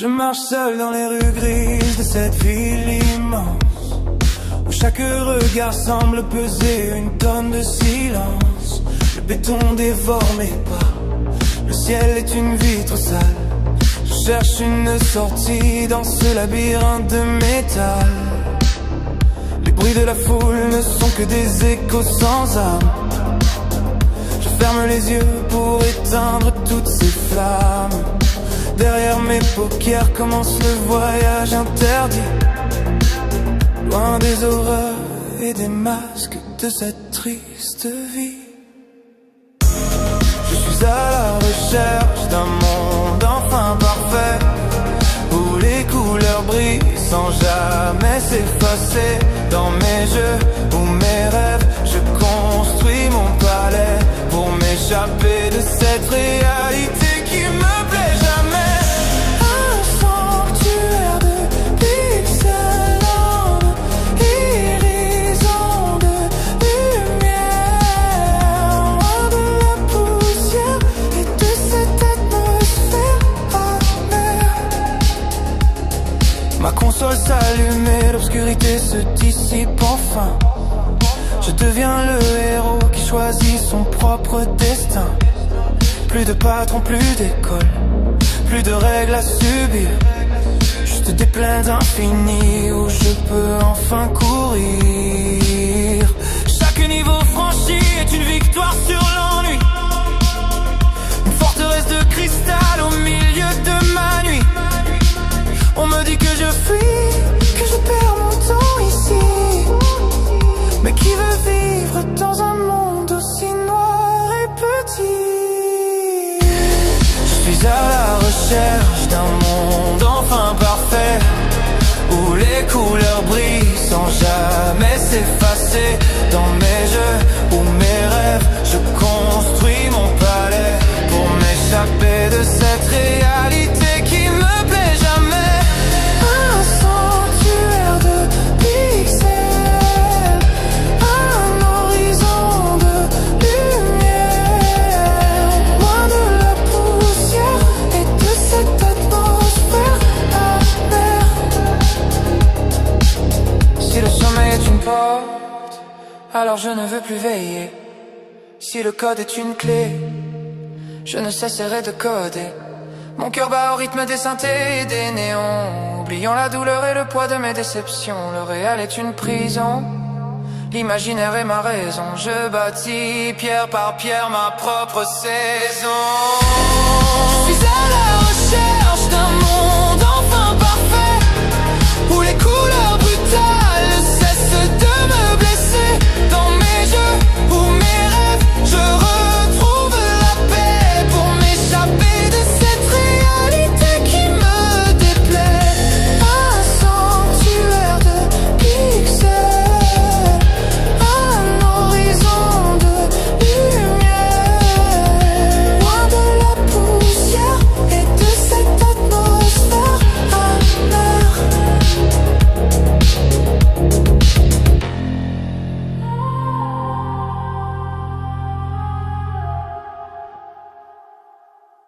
Je marche seul dans les rues grises de cette ville immense, où chaque regard semble peser une tonne de silence. Le béton dévore mes pas, le ciel est une vitre sale. Je cherche une sortie dans ce labyrinthe de métal. Les bruits de la foule ne sont que des échos sans âme. Je ferme les yeux pour éteindre toutes ces flammes. Derrière mes paupières commence le voyage interdit, loin des horreurs et des masques de cette triste vie. Je suis à la recherche d'un monde enfin parfait, où les couleurs brillent sans jamais s'effacer. Dans mes jeux ou mes rêves, je construis mon palais pour m'échapper de cette réalité qui me plaît jamais. Un sanctuaire de pixels en irisant de lumière, loin de la poussière et de cette atmosphère amère. Ma console s'allume et l'obscurité se dissipe enfin. Je deviens le héros qui choisit son propre destin. Plus de patron, plus d'école, plus de règles à subir, juste des plaines infinies où je peux enfin courir. Chaque niveau franchi est une victoire sur l'ennui, une forteresse de cristal au milieu de ma nuit. On me dit que je fuis, que je perds mon temps ici, mais qui veut vivre dans un monde aussi noir et petit? Je suis à la recherche d'un monde enfin parfait, où les couleurs brillent sans jamais s'effacer. Dans mes jeux ou mes rêves, je construis mon palais pour m'échapper de cette réalité qui me plaît jamais. Un sanctuaire de pixels, un horizon de lumière, loin de la poussière et de cette atmosphère amère. Si le sommeil est une porte, alors je ne veux plus veiller. Si le code est une clé, je ne cesserai de coder. Mon cœur bat au rythme des synthés et des néons, oubliant la douleur et le poids de mes déceptions. Le réel est une prison, l'imaginaire est ma raison. Je bâtis pierre par pierre ma propre saison.